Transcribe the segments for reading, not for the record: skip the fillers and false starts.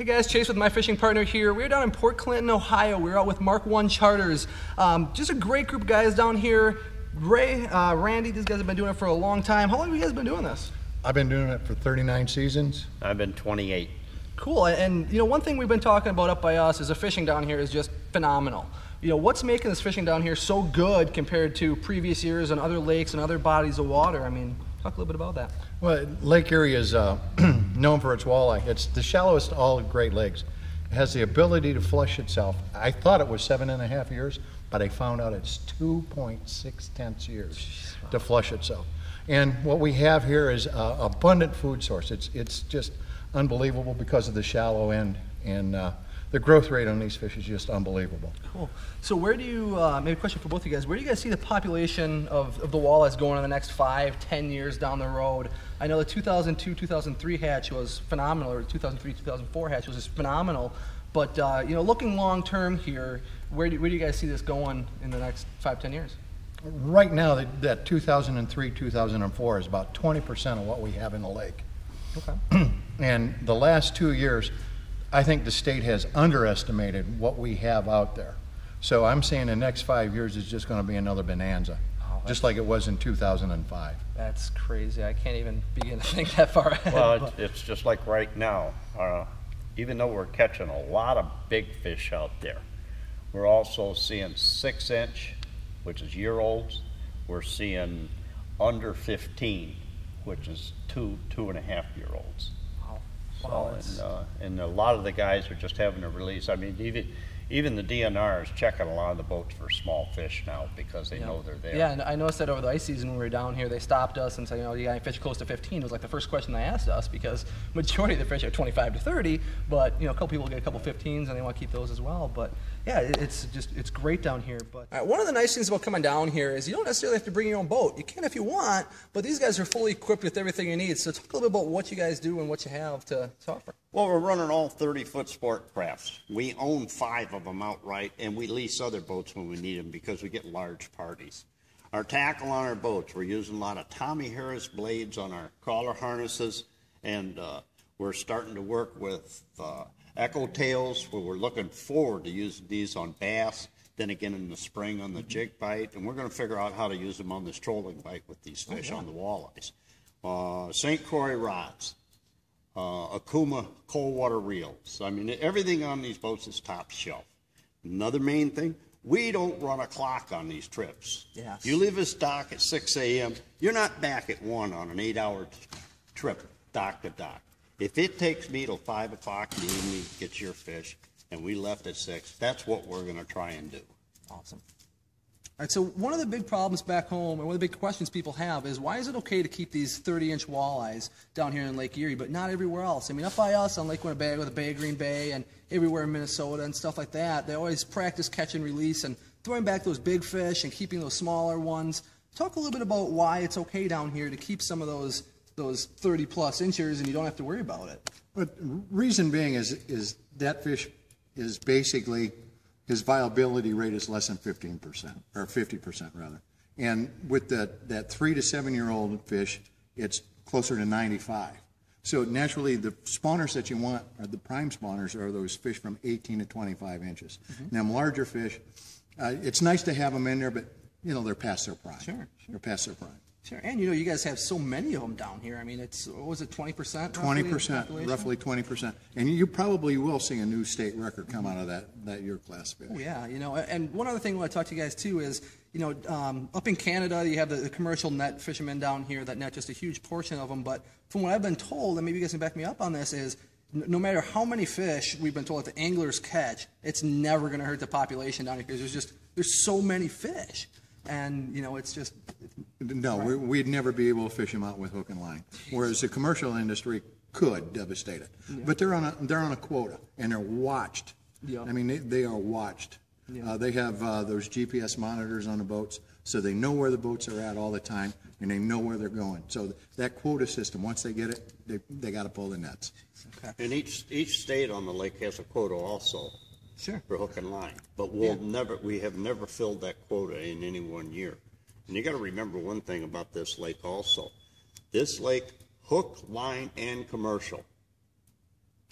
Hey guys, Chase with my fishing partner here. We're down in Port Clinton, Ohio. We're out with Mark1 Charters. Just a great group of guys down here. Ray, Randy, these guys have been doing it for a long time. How long have you guys been doing this? I've been doing it for 39 seasons. I've been 28. Cool, and you know, one thing we've been talking about up by us is the fishing down here is just phenomenal. You know, what's making this fishing down here so good compared to previous years and other lakes and other bodies of water? I mean, talk a little bit about that. Well, Lake Erie is known for its walleye. It's the shallowest of all Great Lakes. It has the ability to flush itself. I thought it was 7.5 years, but I found out it's 2.6 years to flush itself. And what we have here is abundant food source. It's just unbelievable because of the shallow end, and the growth rate on these fish is just unbelievable. Cool. So where do you, maybe a question for both of you guys, where do you guys see the population of the walleyes going in the next 5-10 years down the road? I know the 2002-2003 hatch was phenomenal, or 2003-2004 hatch was just phenomenal, but you know, looking long term here, where do you guys see this going in the next 5-10 years? Right now, that 2003-2004 is about 20% of what we have in the lake. Okay. And the last 2 years, I think the state has underestimated what we have out there. So I'm saying the next 5 years is just going to be another bonanza, just like it was in 2005. That's crazy. I can't even begin to think that far ahead. Well, it's just like right now. Even though we're catching a lot of big fish out there, we're also seeing 6-inch, which is year-olds. We're seeing under 15, which is 2.5-year-olds. Wow. So, and a lot of the guys are just having a release. I mean, even the DNR is checking a lot of the boats for small fish now because they know they're there. Yeah, and I noticed that over the ice season when we were down here, they stopped us and said, you know, you got any fish close to 15? It was like the first question they asked us because majority of the fish are 25 to 30, but you know, a couple people get a couple 15s and they want to keep those as well. But yeah, it's great down here. But all right, one of the nice things about coming down here is you don't necessarily have to bring your own boat. You can if you want, but these guys are fully equipped with everything you need. So talk a little bit about what you guys do and what you have to offer. Well, we're running all 30-foot sport crafts. We own 5 of them outright, and we lease other boats when we need them because we get large parties. Our tackle on our boats, we're using a lot of Tommy Harris blades on our crawler harnesses, and we're starting to work with Echo Tails, where we're looking forward to using these on bass, then again in the spring on the jig bite, and we're going to figure out how to use them on this trolling bite with these fish on the walleyes. St. Croix rods. Akuma cold water reels. I mean, everything on these boats is top shelf. Another main thing, we don't run a clock on these trips. Yes. You leave us dock at 6 a.m., you're not back at 1 on an 8-hour trip, dock to dock. If it takes me till 5 o'clock in the evening to get your fish, and we left at 6, that's what we're going to try and do. Awesome. All right, so one of the big problems back home, and one of the big questions people have is why is it okay to keep these 30-inch walleyes down here in Lake Erie, but not everywhere else? I mean, up by us on Lake Winnebago, with the Bay of Green Bay, and everywhere in Minnesota and stuff like that, they always practice catch and release and throwing back those big fish and keeping those smaller ones. Talk a little bit about why it's okay down here to keep some of those 30-plus inches and you don't have to worry about it. But reason being is that fish is basically, his viability rate is less than 15%, or 50% rather. And with that 3 to 7 year old fish, it's closer to 95. So naturally, the spawners that you want, or the prime spawners, are those fish from 18 to 25 inches. Mm-hmm. Now, larger fish, it's nice to have them in there, but you know, they're past their prime. Sure. They're past their prime. Sure, and you know, you guys have so many of them down here. I mean, it's, what was it, 20%? 20%, roughly 20%. And you probably will see a new state record come out of that year class fish. Oh, yeah, you know, and one other thing I want to talk to you guys too is, you know, up in Canada, you have the commercial net fishermen down here that net just a huge portion of them. But from what I've been told, and maybe you guys can back me up on this, is no matter how many fish we've been told that the anglers catch, it's never going to hurt the population down here because there's so many fish. And, you know, it's just... No, right. We'd never be able to fish them out with hook and line, whereas the commercial industry could devastate it. Yeah. But they're on a quota, and they're watched. Yeah. I mean, they are watched. Yeah. They have those GPS monitors on the boats, so they know where the boats are at all the time, and they know where they're going. So that quota system, once they get it, they got to pull the nets. Okay. And each state on the lake has a quota also. Sure. For hook and line, but we have never filled that quota in any one year. And you got to remember one thing about this lake also. This lake, hook, line, and commercial,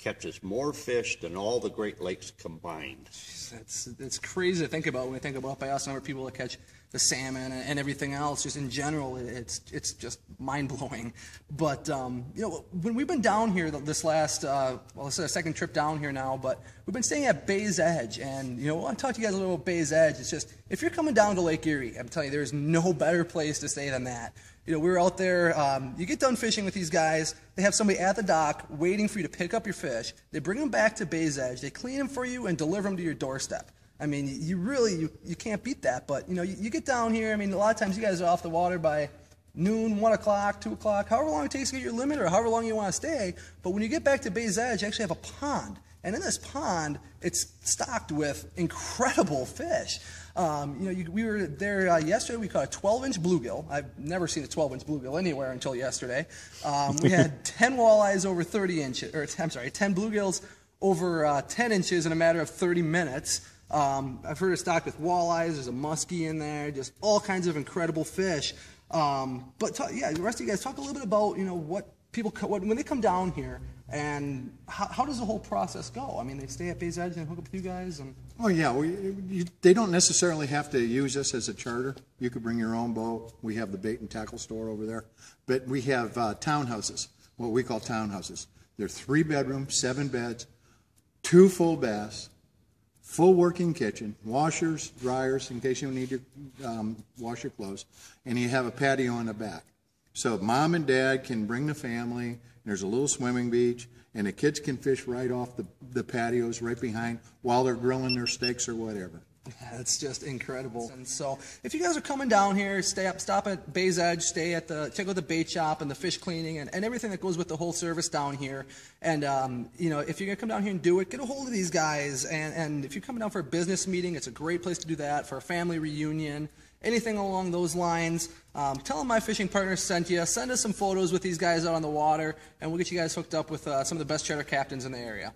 catches more fish than all the Great Lakes combined. It's crazy to think about when we think about by us and other people that catch the salmon and everything else. Just in general, it's just mind blowing. But you know, when we've been down here this last well, this is our second trip down here now, but we've been staying at Bay's Edge, and you know, I want to talk to you guys a little about Bay's Edge. It's just if you're coming down to Lake Erie, I'm telling you, there's no better place to stay than that. You know, we were out there, you get done fishing with these guys, they have somebody at the dock waiting for you to pick up your fish, they bring them back to Bay's Edge, they clean them for you and deliver them to your doorstep. I mean, you really can't beat that, but you know, you get down here, I mean, a lot of times you guys are off the water by noon, 1 o'clock, 2 o'clock, however long it takes to get your limit or however long you want to stay, but when you get back to Bay's Edge, you actually have a pond. And in this pond, it's stocked with incredible fish. You know, we were there yesterday. We caught a 12-inch bluegill. I've never seen a 12-inch bluegill anywhere until yesterday. We had 10 walleyes over 30 inches, or I'm sorry, 10 bluegills over 10 inches in a matter of 30 minutes. I've heard it's stocked with walleyes. There's a muskie in there. Just all kinds of incredible fish. Yeah, the rest of you guys talk a little bit about, you know, what people when they come down here. And how does the whole process go? I mean, they stay at Bay's Edge and hook up with you guys? And Oh, yeah. They don't necessarily have to use us as a charter. You could bring your own boat. We have the bait and tackle store over there. But we have townhouses, what we call townhouses. They're 3 bedrooms, 7 beds, 2 full baths, full working kitchen, washers, dryers in case you need to wash your clothes, and you have a patio in the back. So mom and dad can bring the family. There's a little swimming beach, and the kids can fish right off the patios right behind while they're grilling their steaks or whatever. Yeah, it's just incredible. And so, if you guys are coming down here, stop at Bay's Edge, check out the bait shop and the fish cleaning and everything that goes with the whole service down here. And you know, if you're gonna come down here and do it, get a hold of these guys. And if you're coming down for a business meeting, it's a great place to do that. For a family reunion, anything along those lines. Tell them My Fishing Partner sent you. Send us some photos with these guys out on the water, and we'll get you guys hooked up with some of the best charter captains in the area.